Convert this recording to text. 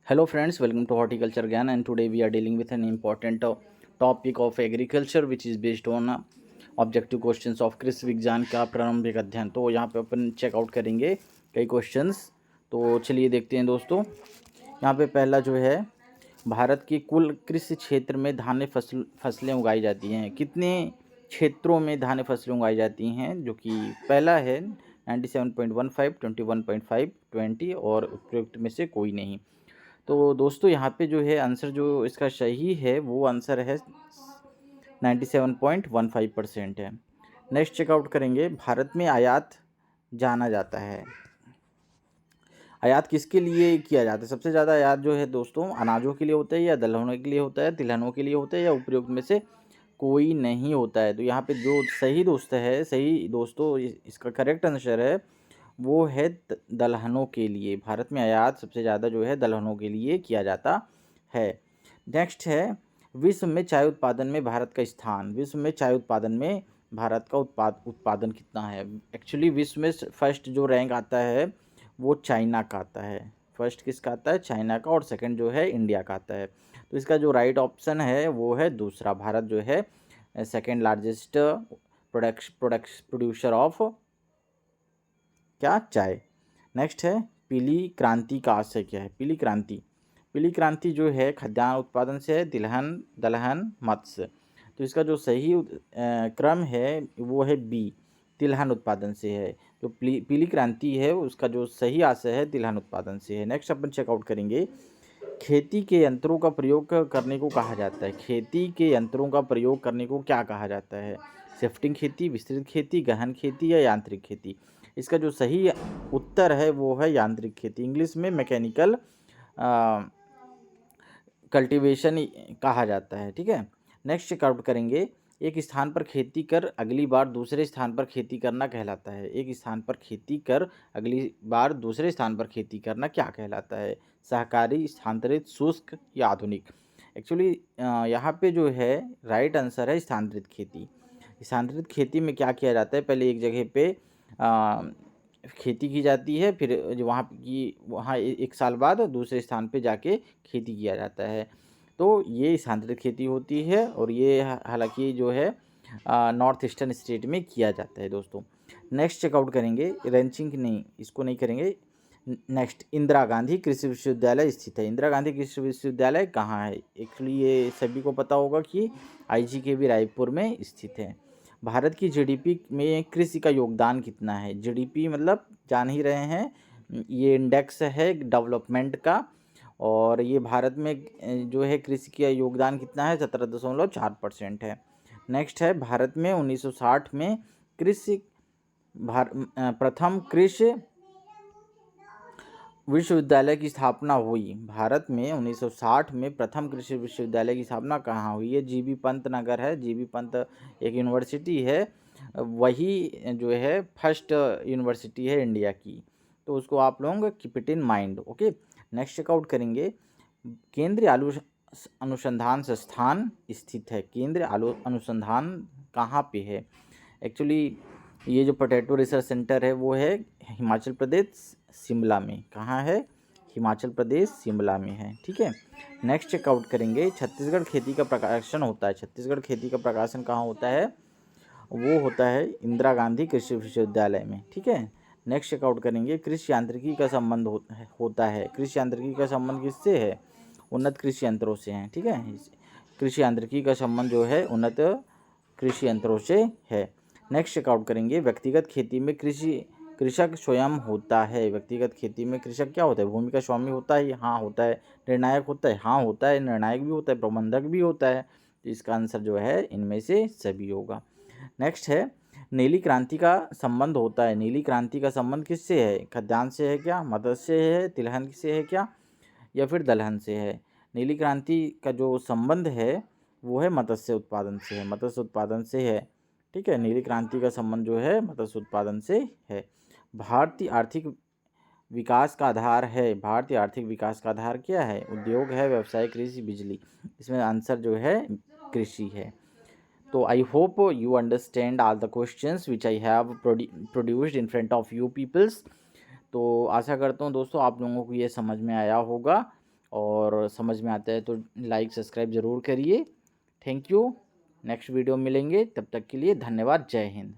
Hello friends, welcome to Horticulture again, and today we are dealing with an important topic of agriculture which is based on objective questions of कृषि विज्ञान का प्रारंभिक अध्ययन। तो यहाँ पे अपन चेकआउट करेंगे कई क्वेश्चंस। तो चलिए देखते हैं दोस्तों। यहाँ पे पहला जो है, भारत के कुल कृषि क्षेत्र में धान्य फसलें उगाई जाती हैं। कितने क्षेत्रों में धान्य फसलें उगाई जाती हैं? जो कि पहला है 97.15, 21.5, 20 और उपयुक्त में से कोई नहीं। तो दोस्तों यहाँ पे जो है आंसर जो इसका सही है वो आंसर है 97.15% है। नेक्स्ट चेकआउट करेंगे, भारत में आयात जाना जाता है। आयात किसके लिए किया जाता है? सबसे ज़्यादा आयात जो है दोस्तों अनाजों के लिए होता है, या दलहनों के लिए होता है, तिलहनों के लिए होता है, या उपयुक्त में से कोई नहीं होता है। तो यहाँ पे जो सही दोस्तों इसका करेक्ट आंसर है वो है दलहनों के लिए। भारत में आयात सबसे ज़्यादा जो है दलहनों के लिए किया जाता है। नेक्स्ट है, विश्व में चाय उत्पादन में भारत का स्थान। विश्व में चाय उत्पादन में भारत का उत्पादन कितना है? एक्चुअली विश्व में फर्स्ट जो रैंक आता है वो चाइना का आता है। फर्स्ट किसका आता है? चाइना का। और सेकंड जो है इंडिया का आता है। तो इसका जो राइट ऑप्शन है वो है दूसरा। भारत जो है सेकंड लार्जेस्ट प्रोड्यूसर ऑफ क्या? चाय। नेक्स्ट है, पीली क्रांति का आशय क्या है? पीली क्रांति जो है खाद्यान्न उत्पादन से है, तिलहन, दलहन, मत्स्य। तो इसका जो सही क्रम है वो है बी, तिलहन उत्पादन से है। जो पीली क्रांति है उसका जो सही आशय है तिलहन उत्पादन से है। नेक्स्ट अपन चेकआउट करेंगे, खेती के यंत्रों का प्रयोग करने को कहा जाता है। खेती के यंत्रों का प्रयोग करने को क्या कहा जाता है? शिफ्टिंग खेती, विस्तृत खेती, गहन खेती या यांत्रिक खेती? इसका जो सही उत्तर है वो है यांत्रिक खेती। इंग्लिश में मैकेनिकल कल्टीवेशन कहा जाता है। ठीक है। नेक्स्ट चेकआउट करेंगे, एक स्थान पर खेती कर अगली बार दूसरे स्थान पर खेती करना कहलाता है। एक स्थान पर खेती कर अगली बार दूसरे स्थान पर खेती करना क्या कहलाता है? सहकारी, स्थानांतरित, शुष्क या आधुनिक? एक्चुअली यहाँ पे जो है राइट आंसर है स्थानांतरित खेती। स्थानांतरित खेती में क्या किया जाता है? पहले एक जगह पे खेती की जाती है, फिर जो वहाँ एक साल बाद दूसरे स्थान पे जाके खेती किया जाता है। तो ये स्थानांतरित खेती होती है, और ये हालांकि जो है नॉर्थ ईस्टर्न स्टेट में किया जाता है दोस्तों। नेक्स्ट चेकआउट करेंगे, रेंचिंग नहीं, इसको नहीं करेंगे। नेक्स्ट, इंदिरा गांधी कृषि विश्वविद्यालय स्थित है। इंदिरा गांधी कृषि विश्वविद्यालय कहाँ है? एक्चुअली ये सभी को पता होगा कि IGKB रायपुर में स्थित है। भारत की जीडीपी में कृषि का योगदान कितना है? जीडीपी मतलब जान ही रहे हैं, ये इंडेक्स है डेवलपमेंट का। और ये भारत में जो है कृषि का योगदान कितना है? 17.4% है। नेक्स्ट है, भारत में 1960 में कृषि प्रथम कृषि विश्वविद्यालय की स्थापना हुई। भारत में 1960 में प्रथम कृषि विश्वविद्यालय की स्थापना कहाँ हुई है? जीबी पंत नगर है। जीबी पंत एक यूनिवर्सिटी है, वही जो है फर्स्ट यूनिवर्सिटी है इंडिया की। तो उसको आप लोग keep it in mind. Okay. Next checkout करेंगे, केंद्रीय आलू अनुसंधान संस्थान स्थित है। केंद्रीय आलू अनुसंधान कहाँ पे है? एक्चुअली ये जो पोटैटो रिसर्च सेंटर है वो है हिमाचल प्रदेश शिमला में। कहाँ है? हिमाचल प्रदेश शिमला में है। ठीक है। नेक्स्ट चेकआउट करेंगे, छत्तीसगढ़ खेती का प्रकाशन होता है। छत्तीसगढ़ खेती का प्रकाशन कहाँ होता है? वो होता है इंदिरा गांधी कृषि विश्वविद्यालय में। ठीक है। नेक्स्ट चेकआउट करेंगे, कृषि यांत्रिकी का संबंध होता है। कृषि यांत्रिकी का संबंध किससे है? उन्नत कृषि यंत्रों से है। ठीक है। कृषि यांत्रिकी का संबंध जो है उन्नत कृषि यंत्रों से है। नेक्स्ट चेकआउट करेंगे, व्यक्तिगत खेती में कृषक स्वयं होता है। व्यक्तिगत खेती में कृषक क्या होता है? भूमि का स्वामी होता है? हाँ होता है। निर्णायक होता है? हाँ होता है। निर्णायक भी होता है, प्रबंधक भी होता है। तो इसका आंसर जो है इनमें से सभी होगा। नेक्स्ट है, नीली क्रांति का संबंध होता है। नीली क्रांति का संबंध किससे है? खाद्यान्न से है क्या? मत्स्य से है? तिलहन से है क्या? या फिर दलहन से है? नीली क्रांति का जो संबंध है वो है मत्स्य उत्पादन से है। मत्स्य उत्पादन से है। ठीक है। नीली क्रांति का संबंध जो है मत्स्य उत्पादन से है। भारतीय आर्थिक विकास का आधार है। भारतीय आर्थिक विकास का आधार क्या है? उद्योग है, व्यवसाय, कृषि, बिजली। इसमें आंसर जो है कृषि है। तो I hope you understand all the questions which I have produced in front of you peoples. तो आशा करता हूँ दोस्तों आप लोगों को ये समझ में आया होगा। और समझ में आता है तो लाइक सब्सक्राइब ज़रूर करिए। Thank you. नेक्स्ट वीडियो में मिलेंगे, तब तक के लिए धन्यवाद। जय हिंद।